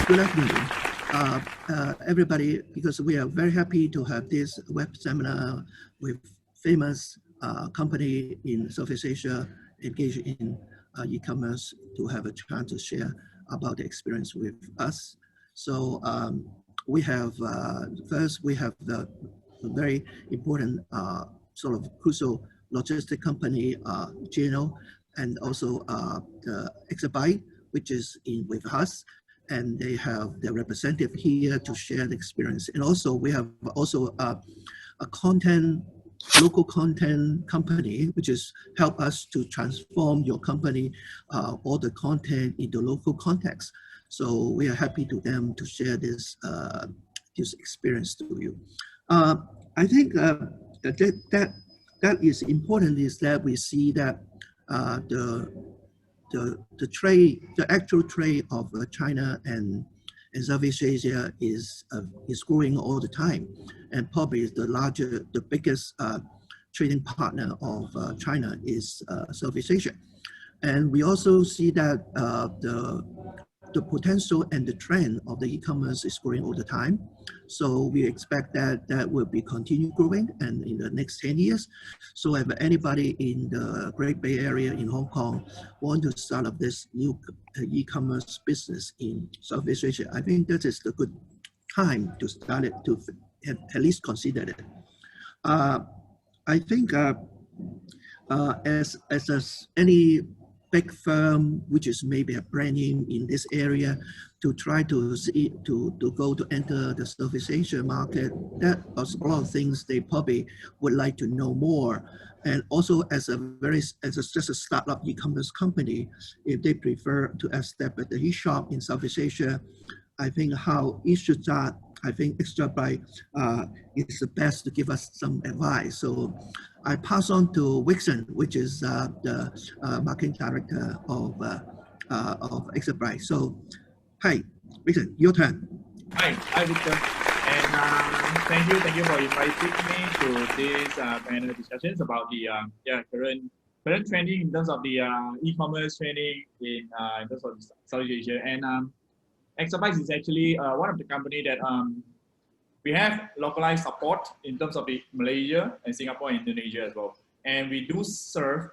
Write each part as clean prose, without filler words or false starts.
Good afternoon, everybody, because we are very happy to have this web seminar with famous company in Southeast Asia engaged in e-commerce to have a chance to share about the experience with us. So we have, first we have the very important sort of crucial logistic company, JANIO, and also the Exabytes, which is with us. And they have their representative here to share the experience. And also we have also a local content company, which is help us to transform your company, all the content into local context. So we are happy to them to share this, this experience to you. I think that is important is that we see that the trade, the actual trade of China and Southeast Asia is growing all the time, and probably the biggest trading partner of China is Southeast Asia. And we also see that the potential and the trend of the e-commerce is growing all the time. So we expect that that will be continue growing and in the next 10 years. So if anybody in the Great Bay Area in Hong Kong want to start up this new e-commerce business in Southeast Asia, I think that is the good time to start it, to at least consider it. I think as any big firm, which is maybe a brand name in this area, to try to see to go to enter the Southeast Asia market, that was a lot of things they probably would like to know more. And also as just a startup e-commerce company, if they prefer to establish the e-shop in Southeast Asia, I think how it should start, I think Exabytes is the best to give us some advice. So I pass on to Vickson, which is the marketing director of Exabytes. So, hi, Vickson, your turn. Hi, Victor, and thank you for inviting me to this panel discussions about the current trending in terms of the e-commerce trending in terms of Southeast Asia. And Exabytes is actually one of the company that we have localized support in terms of the Malaysia and Singapore and Indonesia as well. And we do serve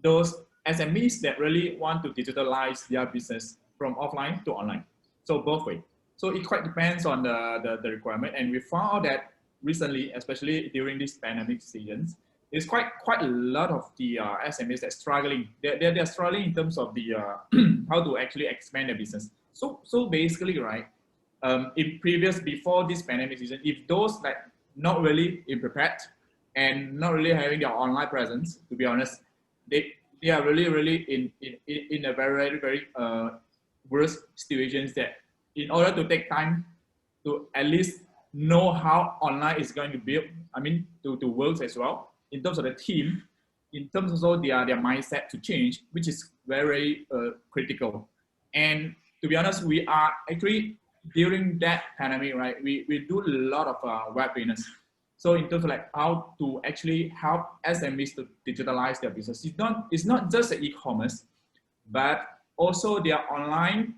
those SMEs that really want to digitalize their business from offline to online. So both ways. So it quite depends on the requirement. And we found out that recently, especially during this pandemic seasons, there's quite a lot of the SMEs that struggling. They're struggling in terms of the how to actually expand their business. So basically, right, before this pandemic season, if those like not really prepared and not really having their online presence, to be honest, they are really in a very worse situations that in order to take time to at least know how online is going to build, I mean, to work as well, in terms of the team, in terms of also their mindset to change, which is very critical. And to be honest, we are actually, during that pandemic, right, we do a lot of webinars. So in terms of like how to actually help SMEs to digitalize their business. It's not just the e-commerce, but also their online.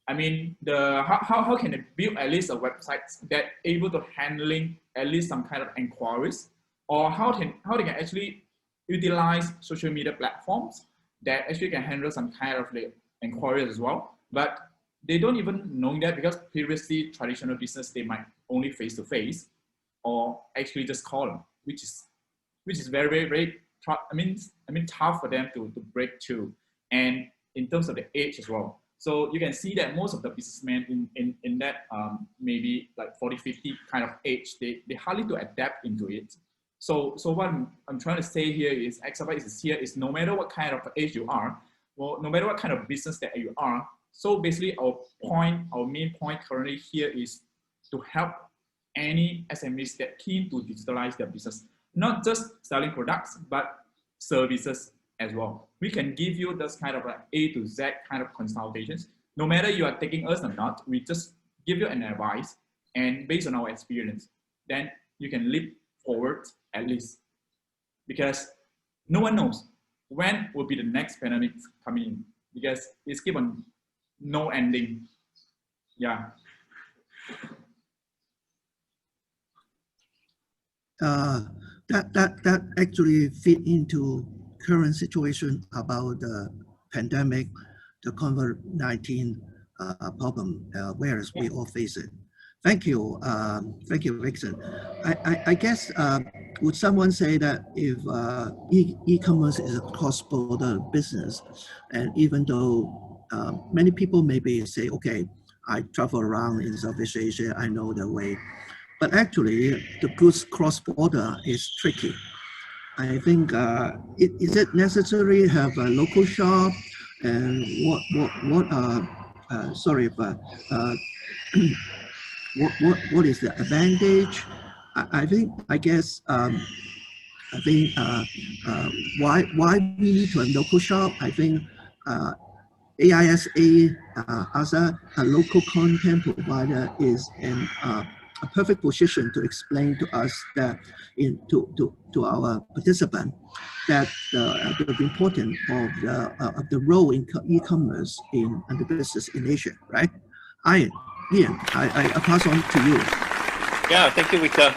I mean, how can they build at least a website that able to handling at least some kind of inquiries, or how they can actually utilize social media platforms that actually can handle some kind of like inquiries as well. But they don't even know that, because previously traditional business, they might only face-to-face or actually just call them, which is very tough for them to break through. And in terms of the age as well. So you can see that most of the businessmen in that maybe like 40, 50 kind of age, they hardly to adapt into it. So what I'm trying to say here is Exabytes is here is no matter what kind of age you are, well, no matter what kind of business that you are. So basically our main point currently here is to help any SMEs that keen to digitalize their business, not just selling products, but services as well. We can give you this kind of like A to Z kind of consultations. No matter you are taking us or not, we just give you an advice, and based on our experience, then you can leap forward at least, because no one knows when will be the next pandemic coming in, because it's keep on no ending. Yeah. That actually fit into current situation about the pandemic, the COVID-19 problem, whereas we all face it. Thank you, Vickson. I guess, would someone say that if e-commerce is a cross-border business, and even though many people maybe say, okay, I travel around in Southeast Asia, I know the way, but actually the goods cross-border is tricky. I think, is it necessary to have a local shop, and sorry, but what is the advantage? I guess why we need to have local shop. I think AISA, ASA, a local content provider, is in a perfect position to explain to us that to our participant that the importance of the role in e-commerce in the business in Asia, right? Ian, I pass on to you. Yeah, thank you, Victor.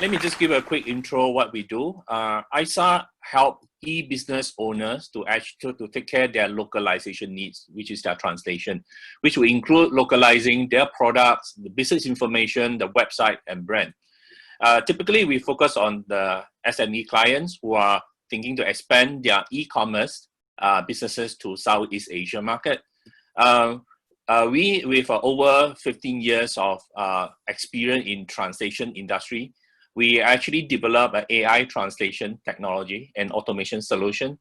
Let me just give a quick intro what we do. AISA help e-business owners to take care of their localization needs, which is their translation, which will include localizing their products, the business information, the website, and brand. Typically, we focus on the SME clients who are thinking to expand their e-commerce businesses to Southeast Asia market. We, with over 15 years of experience in translation industry, we actually develop an AI translation technology and automation solution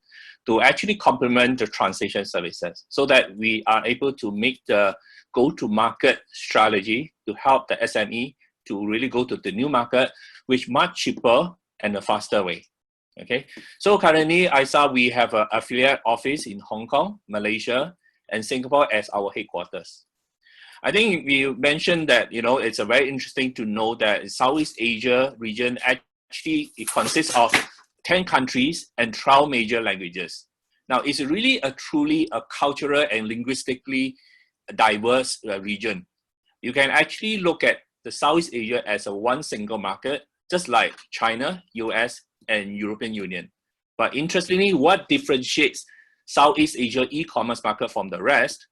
to actually complement the translation services so that we are able to make the go-to-market strategy to help the SME to really go to the new market, which much cheaper and a faster way. Okay, so currently, AISA, we have an affiliate office in Hong Kong, Malaysia, and Singapore as our headquarters. I think we mentioned that, you know, it's a very interesting to know that Southeast Asia region actually, it consists of 10 countries and 12 major languages. Now, it's really truly a cultural and linguistically diverse region. You can actually look at the Southeast Asia as a one single market, just like China, US, and European Union. But interestingly, what differentiates Southeast Asia e-commerce market from the rest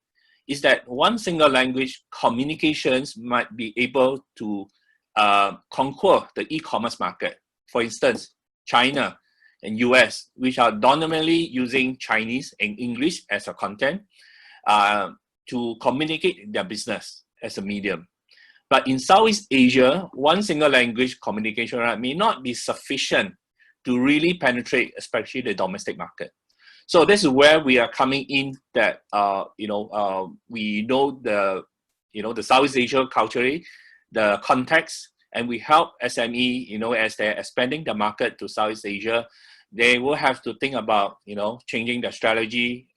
is that one single language communications might be able to conquer the e-commerce market. For instance, China and US, which are dominantly using Chinese and English as a content to communicate their business as a medium. But in Southeast Asia, one single language communication may not be sufficient to really penetrate, especially the domestic market. So this is where we are coming in. That we know the Southeast Asia culturally, the context, and we help SME, as they're expanding the market to Southeast Asia, they will have to think about changing their strategy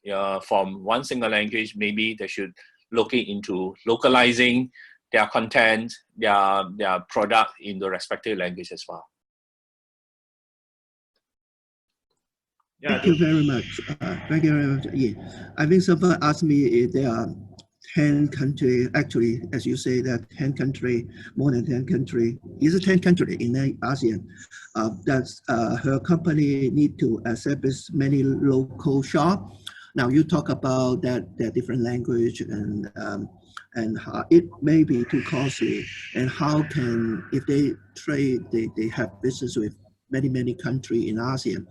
from one single language. Maybe they should look into localizing their content, their product in the respective language as well. Yeah, thank you very much. Thank you very much. Yeah. I think someone asked me if there are 10 countries, actually, as you say, that 10 countries, more than 10 countries. Is it 10 countries in ASEAN? That's her company need to establish many local shops. Now you talk about that different language and how it may be too costly, and how can, if they trade, they have business with many countries in ASEAN,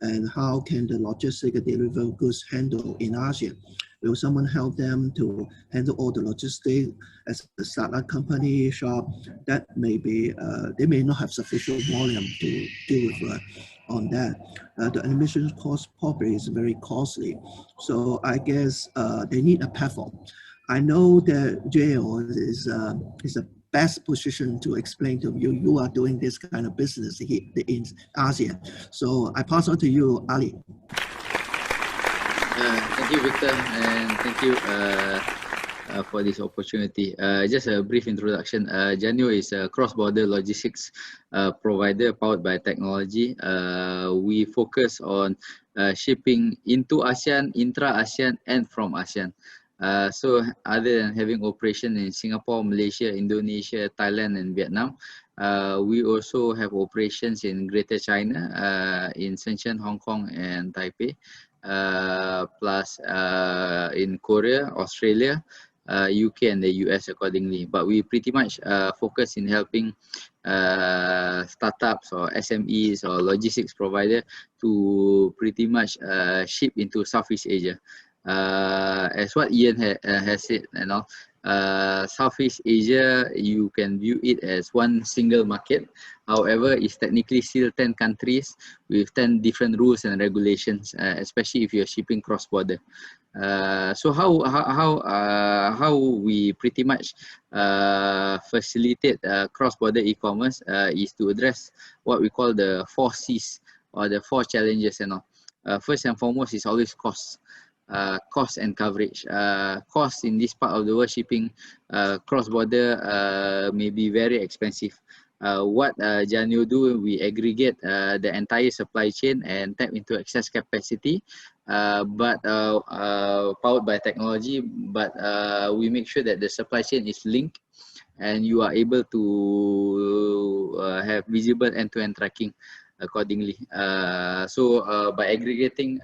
and how can the logistics deliver goods handle in ASEAN? Will someone help them to handle all the logistics as a startup company shop? That may be, they may not have sufficient volume to deal with on that. The admission cost probably is very costly. So I guess they need a platform. I know that JANIO is a best position to explain to you. You are doing this kind of business here in ASEAN. So I pass on to you, Ali. Thank you, Victor, and thank you for this opportunity. Just a brief introduction. JANIO is a cross-border logistics provider powered by technology. We focus on shipping into ASEAN, intra-ASEAN, and from ASEAN. So other than having operation in Singapore, Malaysia, Indonesia, Thailand, and Vietnam, we also have operations in Greater China, in Shenzhen, Hong Kong, and Taipei, plus in Korea, Australia, UK, and the US accordingly. But we pretty much focus in helping startups or SMEs or logistics provider to pretty much ship into Southeast Asia. As what Ian has said, Southeast Asia, you can view it as one single market. However, it's technically still 10 countries with 10 different rules and regulations, especially if you're shipping cross-border. So how we pretty much facilitate cross-border e-commerce is to address what we call the 4 C's or the 4 challenges. First and foremost is always cost. Cost and coverage. Cost in this part of the world, shipping cross-border may be very expensive. What JANIO do, we aggregate the entire supply chain and tap into excess capacity, but powered by technology, but we make sure that the supply chain is linked and you are able to have visible end-to-end tracking accordingly. So by aggregating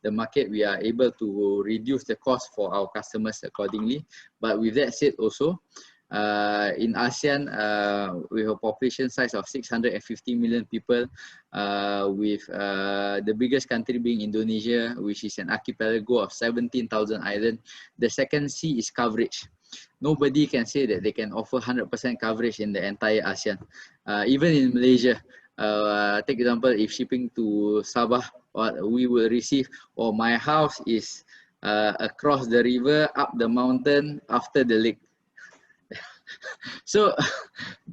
the market, we are able to reduce the cost for our customers accordingly. But with that said also, in ASEAN, we have a population size of 650 million people, with the biggest country being Indonesia, which is an archipelago of 17,000 islands. The second C is coverage. Nobody can say that they can offer 100% coverage in the entire ASEAN. Even in Malaysia, take example, if shipping to Sabah, we will receive, or my house is across the river, up the mountain, after the lake. So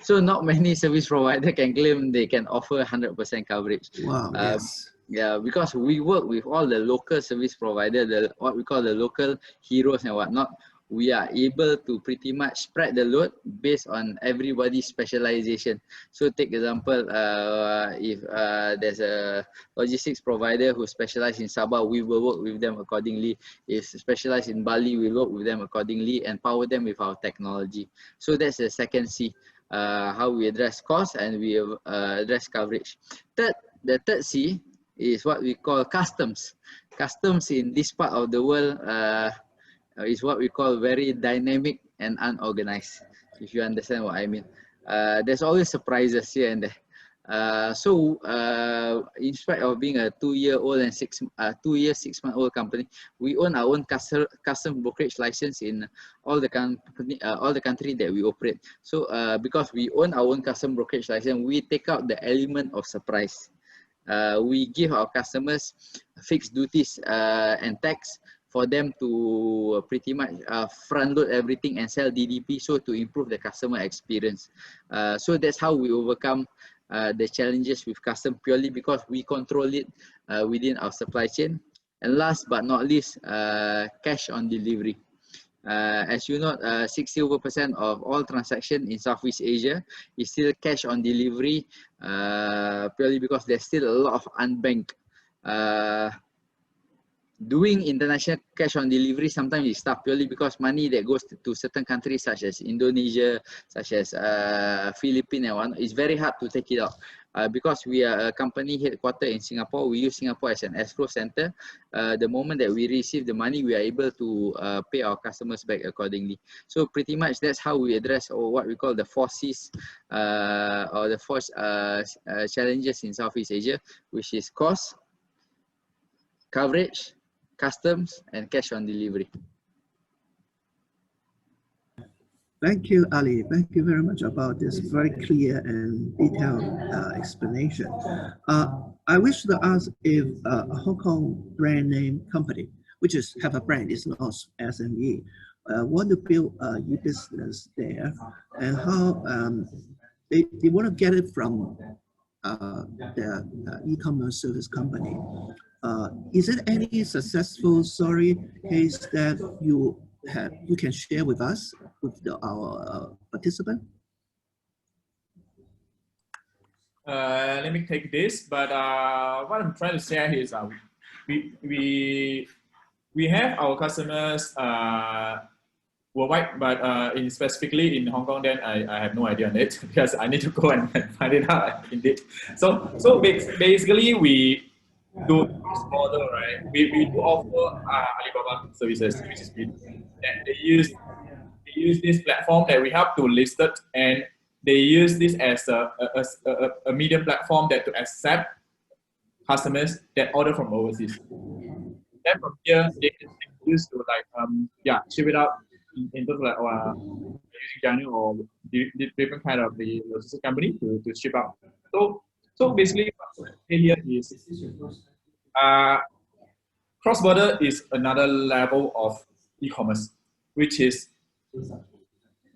not many service provider can claim they can offer 100% coverage. Wow, yes. Yeah, because we work with all the local service provider, what we call the local heroes and whatnot. We are able to pretty much spread the load based on everybody's specialization. So take example, if there's a logistics provider who specializes in Sabah, we will work with them accordingly. If specialized in Bali, we work with them accordingly and power them with our technology. So that's the second C, how we address cost and we address coverage. The third C is what we call customs. Customs in this part of the world is what we call very dynamic and unorganized, if you understand what I mean. There's always surprises here and there. So in spite of being a 2-year-old and 6-month-old company, we own our own custom brokerage license in all the country that we operate. So because we own our own custom brokerage license, we take out the element of surprise. We give our customers fixed duties and tax for them to pretty much front load everything and sell DDP, so to improve the customer experience. So that's how we overcome the challenges with custom, purely because we control it within our supply chain. And last but not least, cash on delivery. As you know, 60% of all transactions in Southeast Asia is still cash on delivery, purely because there's still a lot of unbanked. Doing international cash on delivery sometimes is tough, purely because money that goes to certain countries such as Indonesia, such as Philippines and whatnot, it's very hard to take it out. Because we are a company headquartered in Singapore, we use Singapore as an escrow center. The moment that we receive the money, we are able to pay our customers back accordingly. So pretty much that's how we address what we call the 4 C's or the 4 challenges in Southeast Asia, which is cost, coverage, customs, and cash on delivery. Thank you, Ali. Thank you very much about this very clear and detailed explanation. I wish to ask if a Hong Kong brand name company, which is have a brand, is not SME, want to build e-business there, and how they want to get it from their e-commerce service company. Is it any successful story case that you can share with us, with our participant? Let me take this, but what I'm trying to say is we we have our customers worldwide, but specifically in Hong Kong, then I have no idea on it because I need to go and find it out indeed. So basically we do cross-border, right? We do offer Alibaba services, which is good. And they use this platform that we have to list it, and they use this as a medium platform that to accept customers that order from overseas. Then from here, they can use to like ship it out in terms of like using JANIO or different kind of the logistics company to ship out. So basically, what I say here is cross-border is another level of e-commerce, which is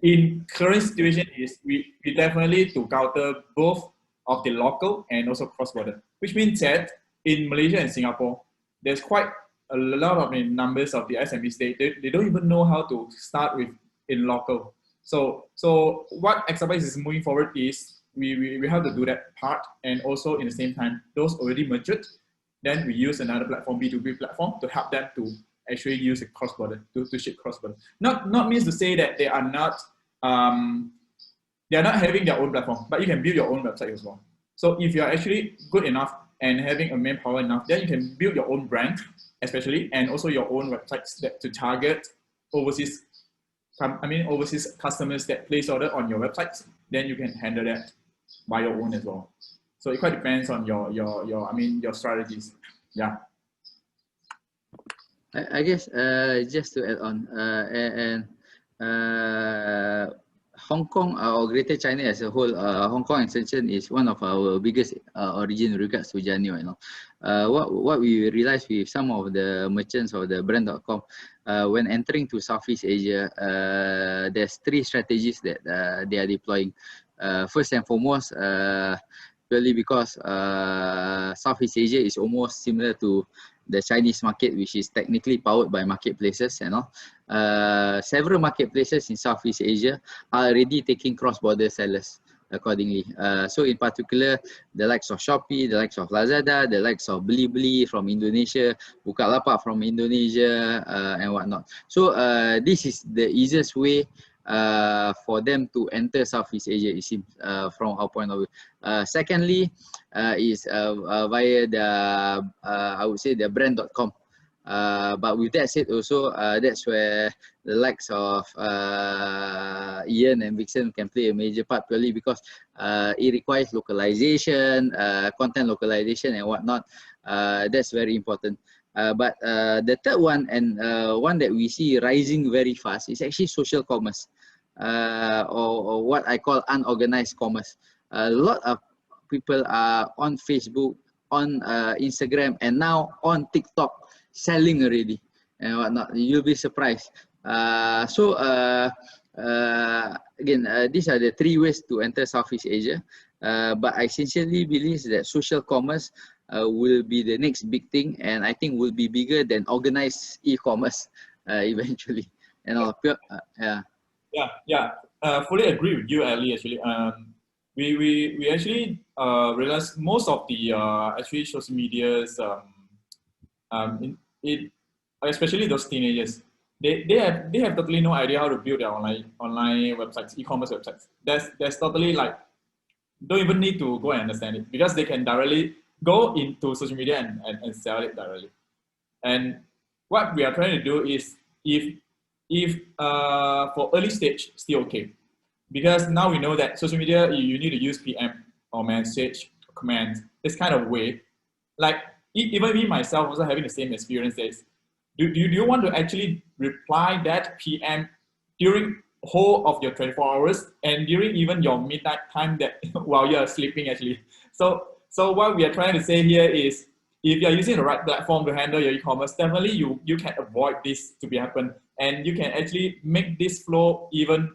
in current situation is we definitely to counter both of the local and also cross-border, which means that in Malaysia and Singapore, there's quite a lot of numbers of the SMEs. They don't even know how to start with in local. So what Exabytes is moving forward is we have to do that part, and also in the same time, those already matured, then we use another platform, B2B platform, to help them to actually use a cross-border, to ship cross-border. Not means to say that they are not having their own platform, but you can build your own website as well. So if you're actually good enough and having a manpower enough, then you can build your own brand, especially, and also your own websites that to target overseas customers that place order on your websites. Then you can handle that by your own as well. So it quite depends on your strategies. Yeah. I guess just to add on, Hong Kong or Greater China as a whole, Hong Kong extension is one of our biggest origin in regards to JANIO. You know, what we realized with some of the merchants of the brand.com, when entering to Southeast Asia, there's 3 strategies that they are deploying. First and foremost, purely because Southeast Asia is almost similar to the Chinese market, which is technically powered by marketplaces and all. Several marketplaces in Southeast Asia are already taking cross-border sellers accordingly. So in particular, the likes of Shopee, the likes of Lazada, the likes of Blibli from Indonesia, Bukalapak from Indonesia, and whatnot. So this is the easiest way for them to enter Southeast Asia, it seems, from our point of view. Secondly, is via the, I would say, the brand.com. But with that said also, that's where the likes of Ian and Vickson can play a major part, purely because it requires localization, content localization and whatnot. That's very important. But the third one, and one that we see rising very fast, is actually social commerce, or what I call unorganized commerce. A lot of people are on Facebook, on Instagram, and now on TikTok selling already and whatnot. You'll be surprised. Again, these are the 3 ways to enter Southeast Asia. But I sincerely believe that social commerce will be the next big thing, and I think will be bigger than organized e-commerce eventually. And all, fully agree with you, Ali. Actually, we actually realized most of the actually social medias, especially those teenagers, they have totally no idea how to build their online websites, e-commerce websites. That's totally like, don't even need to go and understand it, because they can directly go into social media and sell it directly. And what we are trying to do is, if for early stage, still okay, because now we know that social media, you need to use PM or message or command, this kind of way. Like even me myself also having the same experiences. Do you want to actually reply that PM during whole of your 24 hours and during even your midnight time that while you're sleeping actually? So what we are trying to say here is, if you're using the right platform to handle your e-commerce, definitely you can avoid this to be happen, and you can actually make this flow even,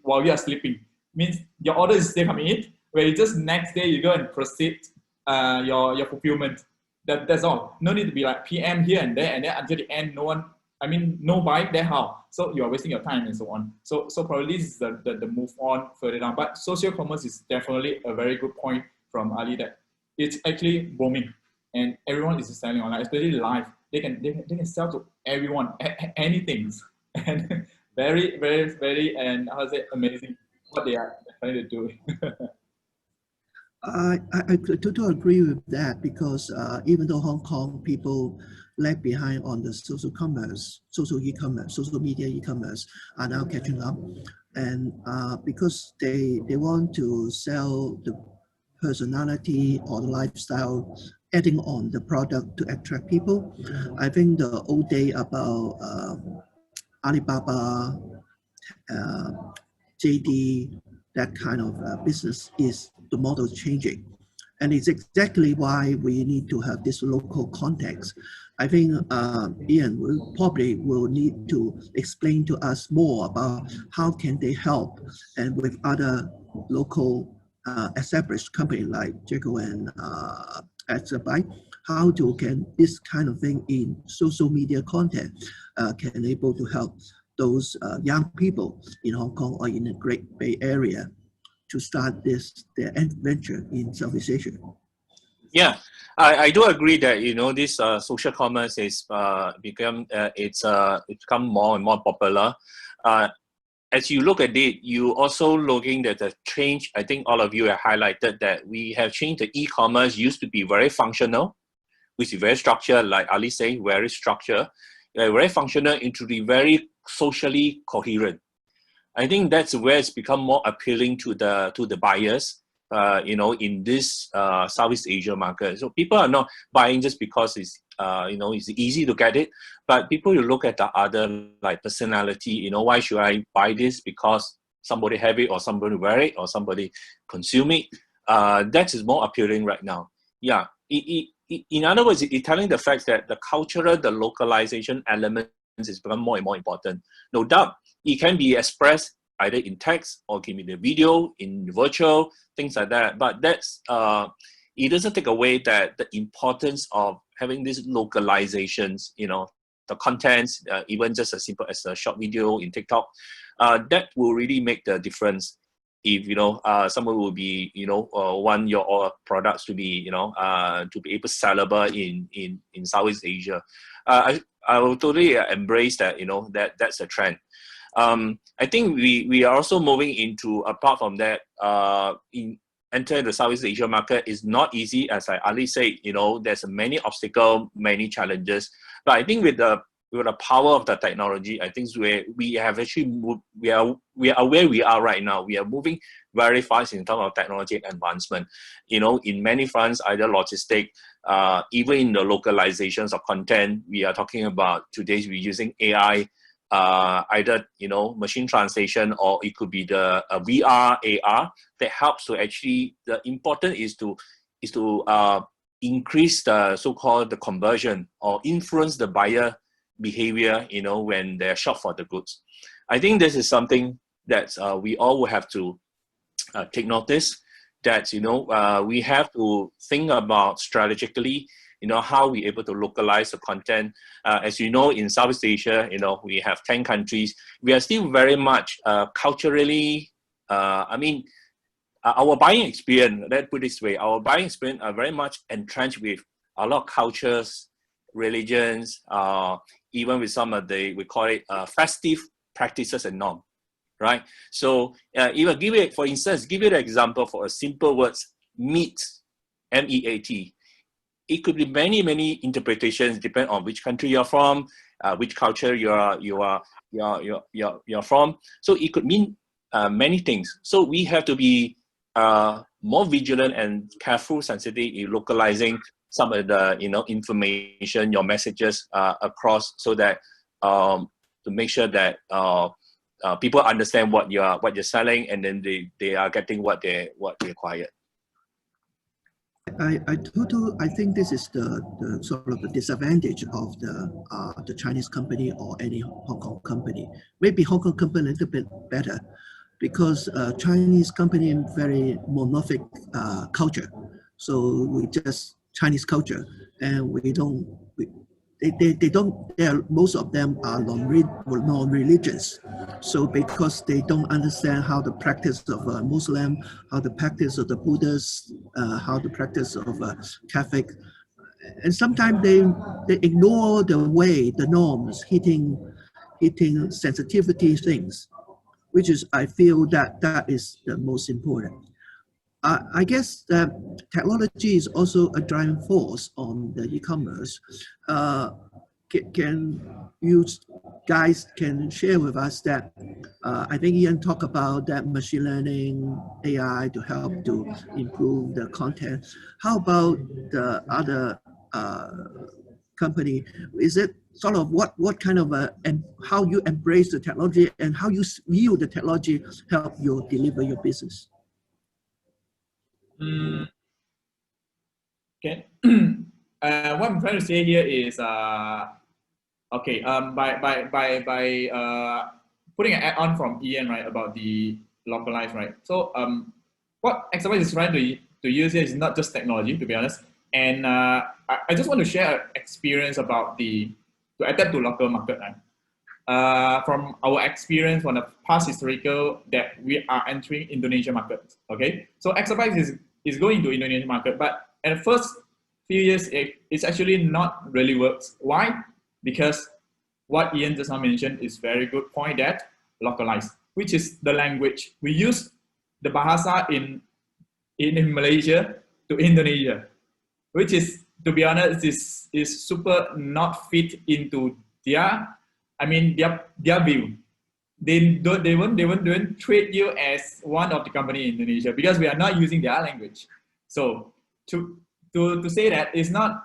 while you are sleeping. Means your order is still coming in, where you just next day you go and proceed your fulfillment. That's all. No need to be like PM here and there, and then until the end, no one, no buy, then how? So you are wasting your time and so on. So probably this is the move on further down. But social commerce is definitely a very good point from Ali, that it's actually booming and everyone is selling online, especially live. they can sell to everyone, anything, and very and how to say amazing what they are trying to do. I totally agree with that because even though Hong Kong people lag behind on the social commerce, social e-commerce, social media e-commerce are now catching up, and because they want to sell the personality or the lifestyle, adding on the product to attract people. I think the old day about Alibaba, JD, that kind of business is the model changing. And it's exactly why we need to have this local context. I think Ian will need to explain to us more about how can they help and with other local established companies like JANIO and Exabytes, how to can this kind of thing in social media content can able to help those young people in Hong Kong or in the Great Bay Area to start their venture in Southeast Asia. Yeah, I do agree that this social commerce is it's become more and more popular. As you look at it, you also looking at the change. I think all of you have highlighted that we have changed the e-commerce. Used to be very functional, which is very structured, like Ali say, very structured, very functional into the very socially coherent. I think that's where it's become more appealing to the buyers. In this Southeast Asia market, so people are not buying just because it's it's easy to get it, but people will look at the other like personality. Why should I buy this? Because somebody have it, or somebody wear it, or somebody consume it. That is more appealing right now. Yeah. In other words, it's telling the fact that the cultural, the localization elements is become more and more important. No doubt, it can be expressed either in text or can be in the video, in virtual, things like that. But that's it doesn't take away that the importance of having these localizations, the contents, even just as simple as a short video in TikTok, that will really make the difference. If someone will be want your products to be able sellable in Southeast Asia, I will totally embrace that. That's a trend. I think we are also moving into, apart from that, in entering the Southeast Asia market is not easy, as Ali said. There's many obstacles, many challenges. But I think with the power of the technology, I think we have actually moved, we are where we are right now. We are moving very fast in terms of technology advancement. In many fronts, either logistic, even in the localizations of content, we are talking about today we're using AI. Either machine translation, or it could be the VR, AR that helps to actually. The important is to increase the so-called the conversion or influence the buyer behavior. When they shop for the goods, I think this is something that we all will have to take notice. That we have to think about strategically. How we able to localize the content. As you know, in Southeast Asia, we have 10 countries. We are still very much culturally, our buying experience, let's put it this way, our buying experience are very much entrenched with a lot of cultures, religions, even with some of the, we call it festive practices and norms, right? So even for instance, give you an example for a simple words, meat, M-E-A-T. It could be many interpretations depending on which country you're from, which culture you're from. So it could mean many things. So we have to be more vigilant and careful, sensitive in localizing some of the information, your messages across, so that to make sure that people understand what you're selling, and then they are getting what they require. I think this is the sort of the disadvantage of the Chinese company or any Hong Kong company. Maybe Hong Kong company a little bit better, because Chinese company very monolithic culture. So we just Chinese culture, and most of them are non-religious. So because they don't understand how the practice of Muslim, how the practice of the Buddhists, how the practice of Catholic, and sometimes they ignore the way, the norms, hitting sensitivity things, which is, I feel that is the most important. I guess that technology is also a driving force on the e-commerce. Can you guys can share with us that I think Ian talked about that machine learning, AI to help to improve the content. How about the other company? Is it sort of what kind of and how you embrace the technology and how you view the technology help you deliver your business? Okay. What I'm trying to say here is okay. By putting an add-on from Ian, right, about the localized, right. So what Exabytes is trying to use here is not just technology, to be honest. And I just want to share an experience about to adapt to local market. From our experience from the past historical that we are entering Indonesian market. Okay, so Exabytes is going to Indonesian market, but at the first few years, it's actually not really works. Why? Because what Ian just now mentioned is very good point, that localized, which is the language. We use the bahasa in Malaysia to Indonesia, which is, to be honest, is super not fit into their, I mean, their view. They won't treat you as one of the company in Indonesia because we are not using their language. So to say that it's not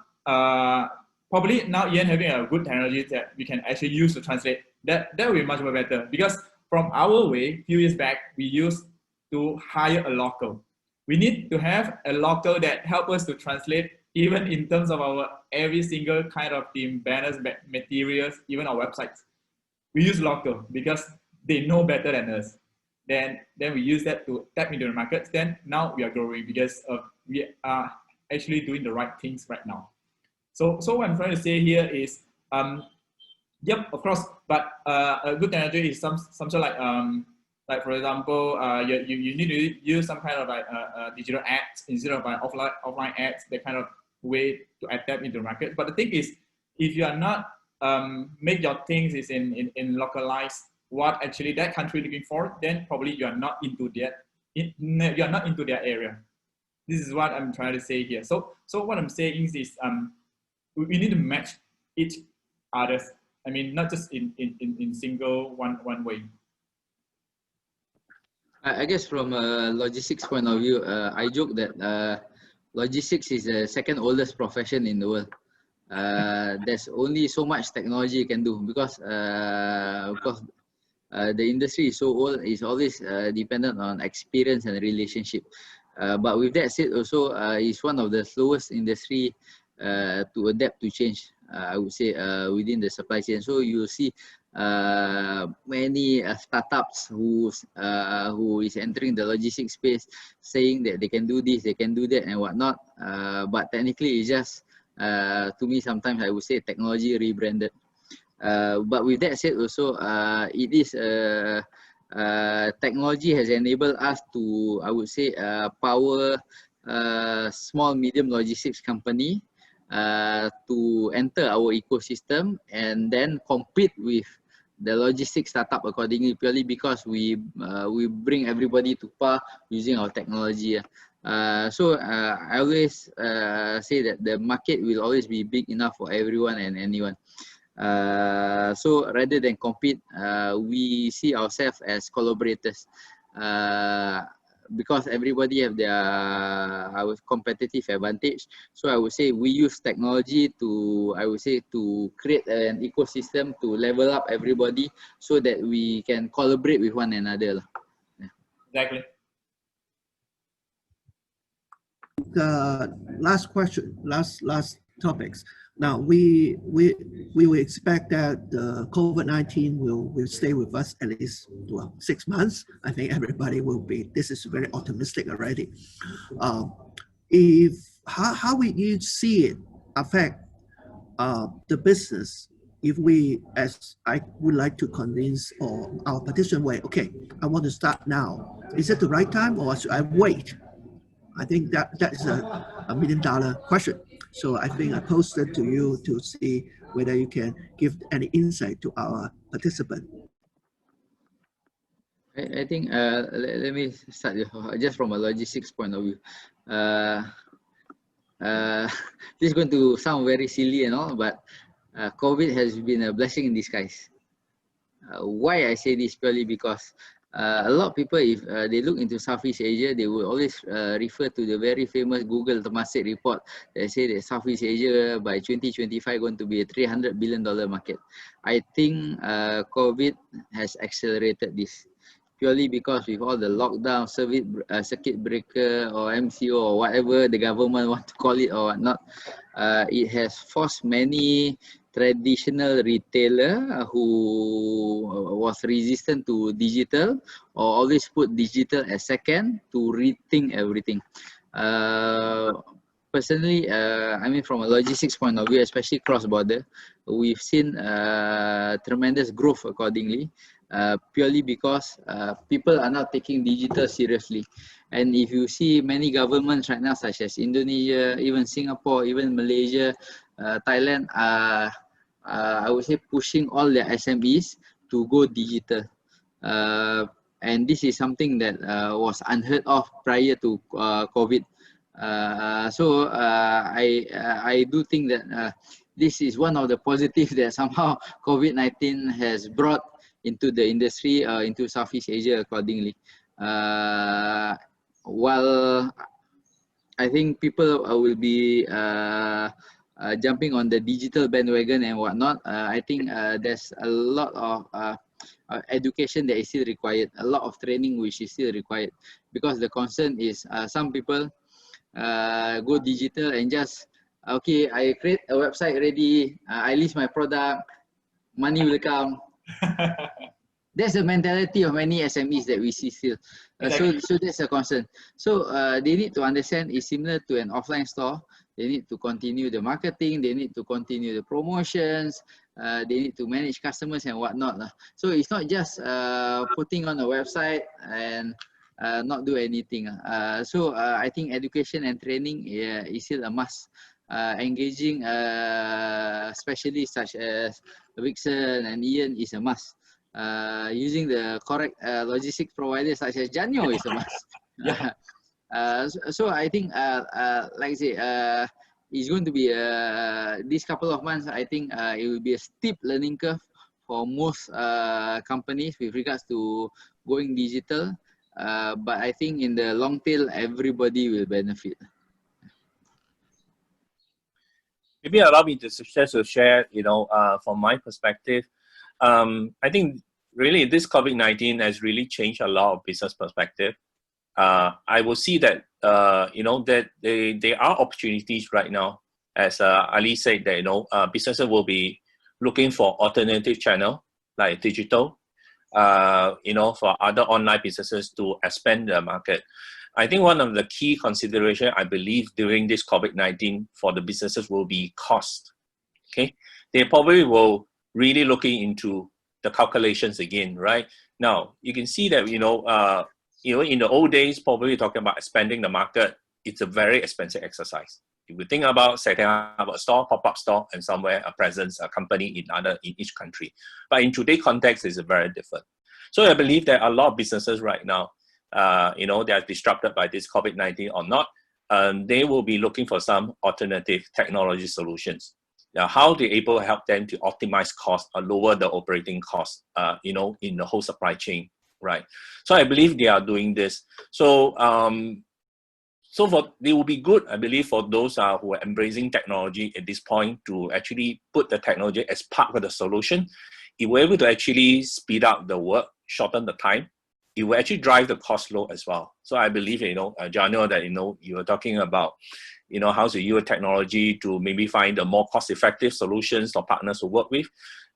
probably now Ian having a good technology that we can actually use to translate, that will be much more better, because from our way, a few years back, we used to hire a local. We need to have a local that help us to translate, even in terms of our every single kind of team banners, materials, even our websites. We use local because they know better than us. Then we use that to tap into the markets. Then now we are growing because we are actually doing the right things right now. So what I'm trying to say here is, yep, of course, but a good technology is some sort of like for example, you need to use some kind of like digital ads instead of offline ads, that kind of way to adapt into the market. But the thing is, if you are not make your things is in localized what actually that country looking for, then probably you are not into that. You are not into their area. This is what I'm trying to say here. So what I'm saying is we need to match each others. I mean, not just in single one way. I guess from a logistics point of view, I joke that logistics is the second oldest profession in the world. There's only so much technology you can do because the industry is so old, it's always dependent on experience and relationship. But with that said, also it's one of the slowest industry to adapt to change. I would say within the supply chain. So you'll see many startups who is entering the logistics space, saying that they can do this, they can do that, and whatnot. But technically, it's just to me sometimes I would say technology rebranded. But with that said, also it is technology has enabled us to, I would say, power small medium logistics company to enter our ecosystem and then compete with the logistics startup accordingly, purely because we bring everybody to par using our technology. So I always say that the market will always be big enough for everyone and anyone. So rather than compete, we see ourselves as collaborators. Because everybody have their our competitive advantage. So I would say we use technology to, I would say, to create an ecosystem to level up everybody so that we can collaborate with one another. Yeah. Exactly. Last question, last topics. Now we will expect that the COVID-19 will stay with us at least 6 months. I think everybody will be. This is very optimistic already. How will you see it affect the business? If we, as I would like to convince or our petition way, okay, I want to start now. Is it the right time or should I wait? I think that is a $1 million question. So I think I posted to you to see whether you can give any insight to our participant. I think let me start just from a logistics point of view. This is going to sound very silly and all, but COVID has been a blessing in disguise. Why I say this? Purely because a lot of people, if they look into Southeast Asia, they will always refer to the very famous Google Temasek report that say that Southeast Asia by 2025 going to be a $300 billion market. I think COVID has accelerated this, purely because with all the lockdown, circuit breaker or MCO or whatever the government want to call it or whatnot, it has forced many traditional retailer who was resistant to digital or always put digital as second to rethink everything. Personally, I mean, from a logistics point of view, especially cross-border, we've seen tremendous growth accordingly, purely because people are not taking digital seriously. And if you see many governments right now, such as Indonesia, even Singapore, even Malaysia, Thailand, I would say pushing all their SMEs to go digital. And this is something that was unheard of prior to COVID. So I do think that this is one of the positives that somehow COVID-19 has brought into the industry, into Southeast Asia accordingly. While I think people will be jumping on the digital bandwagon and whatnot, I think there's a lot of education that is still required, a lot of training which is still required, because the concern is some people go digital and just, okay, I create a website ready, I list my product, money will come. That's the mentality of many SMEs that we see still. So that's a concern. So they need to understand it's similar to an offline store. They need to continue the marketing. They need to continue the promotions. They need to manage customers and whatnot. So it's not just putting on a website and not do anything. So I think education and training is still a must. Engaging specialists such as Vickson and Ian is a must. Using the correct logistics providers such as JANIO is a must. So I think, like I say, it's going to be this couple of months. I think it will be a steep learning curve for most companies with regards to going digital. But I think in the long tail, everybody will benefit. Maybe allow me to share, you know, from my perspective. I think really this COVID-19 has really changed a lot of business perspective. I will see that, you know, that there are opportunities right now. As Ali said, that, you know, businesses will be looking for alternative channel like digital, you know, for other online businesses to expand their market. I think one of the key considerations, I believe, during this COVID-19 for the businesses will be cost. Okay, they probably will really looking into the calculations again, right? Now, you can see that, you know, in the old days, probably talking about expanding the market, it's a very expensive exercise. If we think about setting up a store, pop-up store, and somewhere a presence, a company in each country. But in today's context, it's very different. So I believe that a lot of businesses right now, you know, they are disrupted by this COVID-19 or not, they will be looking for some alternative technology solutions. How they're able to help them to optimize costs or lower the operating costs, you know, in the whole supply chain, right? So I believe they are doing this. So, it will be good, I believe, for those who are embracing technology at this point to actually put the technology as part of the solution. It will be able to actually speed up the work, shorten the time. It will actually drive the cost low as well. So I believe, you know, JANIO, that, you know, you were talking about, you know, how to use technology to maybe find a more cost-effective solutions or partners to work with.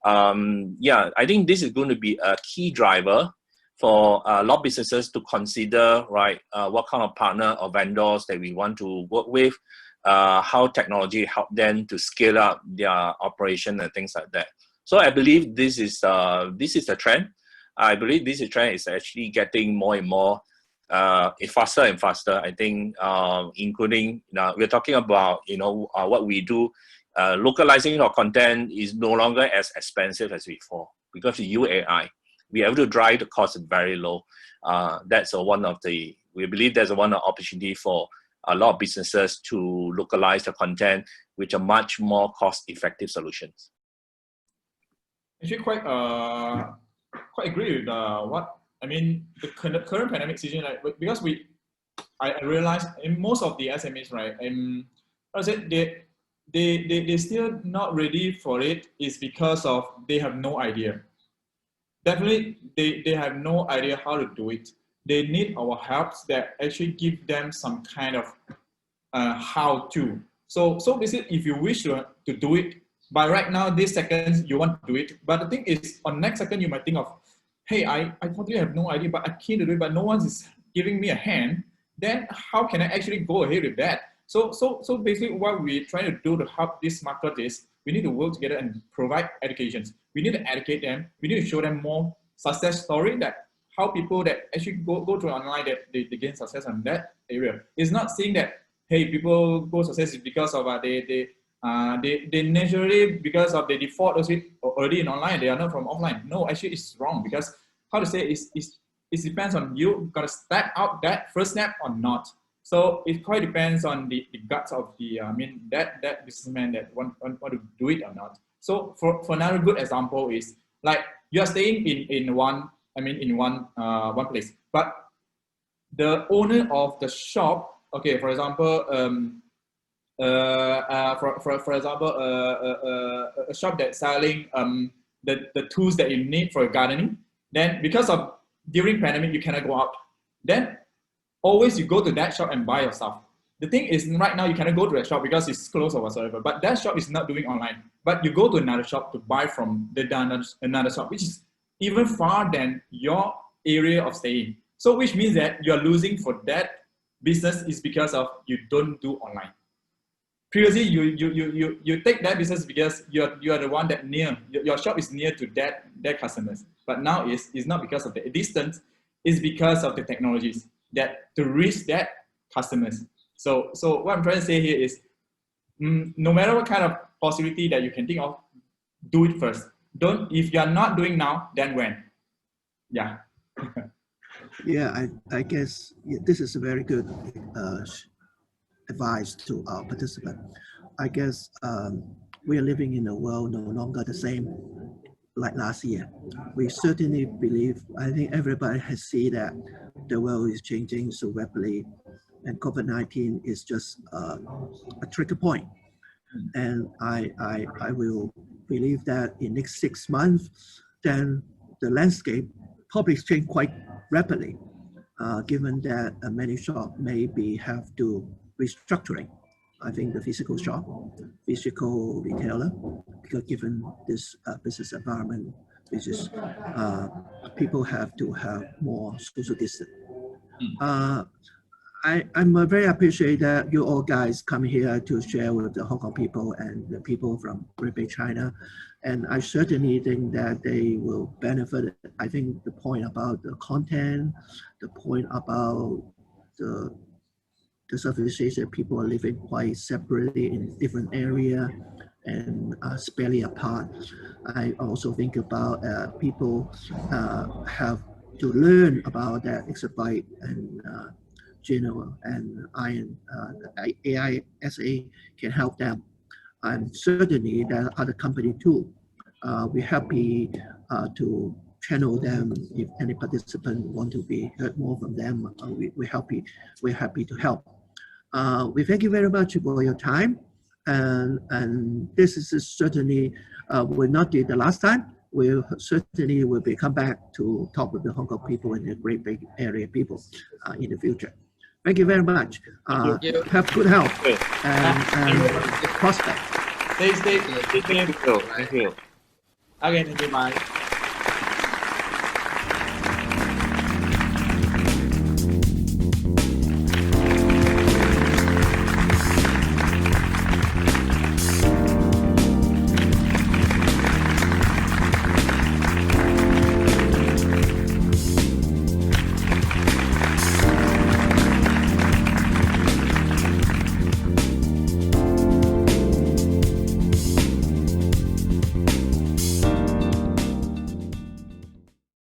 Yeah, I think this is going to be a key driver for a lot of businesses to consider, right, what kind of partner or vendors that we want to work with, how technology help them to scale up their operation and things like that. So I believe this is the trend. I believe this trend is actually getting more and more faster and faster. I think, including we're talking about what we do. Localizing our content is no longer as expensive as before because of UAI. We are able to drive the cost very low. That's one of the, we believe there's one opportunity for a lot of businesses to localize the content, which are much more cost-effective solutions. Actually, quite agree with what I mean. The current pandemic situation, like, because I realized in most of the SMEs, right, I said they still not ready for it is because of they have no idea. Definitely, they have no idea how to do it. They need our help that actually give them some kind of how to. So basically, if you wish to do it, by right now, this second you want to do it, but the thing is, on next second you might think of, hey, I totally have no idea, but I keen to do it, but no one is giving me a hand. Then how can I actually go ahead with that? So basically, what we're trying to do to help this market is we need to work together and provide educations. We need to educate them. We need to show them more success story that how people that actually go to online that they gain success on that area. It's not saying that, hey, people go success because of they naturally, because of the default already in online, they are not from offline. No, actually it's wrong, because how to say it depends on you gotta step out that first step or not. So it quite depends on the guts of the that businessman that want to do it or not. So for another good example is like you are staying in one place, but the owner of the shop, okay, for example, for example, a shop that's selling the tools that you need for gardening. Then because of during pandemic you cannot go out. Then always you go to that shop and buy your stuff. The thing is right now you cannot go to that shop because it's closed or whatsoever. But that shop is not doing online. But you go to another shop to buy from another shop, which is even far than your area of staying. So which means that you are losing for that business is because of you don't do online. Previously, you take that business because you are the one that your shop is near to that customers. But now it's not because of the distance, it's because of the technologies that to reach that customers. So what I'm trying to say here is, no matter what kind of possibility that you can think of, do it first. If you are not doing now, then when? Yeah. Yeah, I guess this is a very good advice to our participant. I guess we are living in a world no longer the same like last year. We certainly believe, I think everybody has seen that the world is changing so rapidly, and COVID-19 is just a trigger point. And I will believe that in next 6 months, then the landscape probably change quite rapidly, given that many shops maybe have to restructuring. I think the physical shop, physical retailer, because given this business environment, which is people have to have more social distance. I'm very appreciate that you all guys come here to share with the Hong Kong people and the people from Great Bay China. And I certainly think that they will benefit. I think the point about the content, the point about the services that people are living quite separately in different area and sparely apart. I also think about people have to learn about that Exabytes and JANIO and AISA can help them. And certainly there are other company too. We're happy to channel them if any participant want to be heard more from them. We're happy to help. We thank you very much for your time, and this is certainly will not be the last time. We'll certainly will be come back to talk with the Hong Kong people and the Great Bay Area people in the future. Thank you very much. Have good health and prospect. Stay. Thank you. Thank you. Okay, thank you. Bye.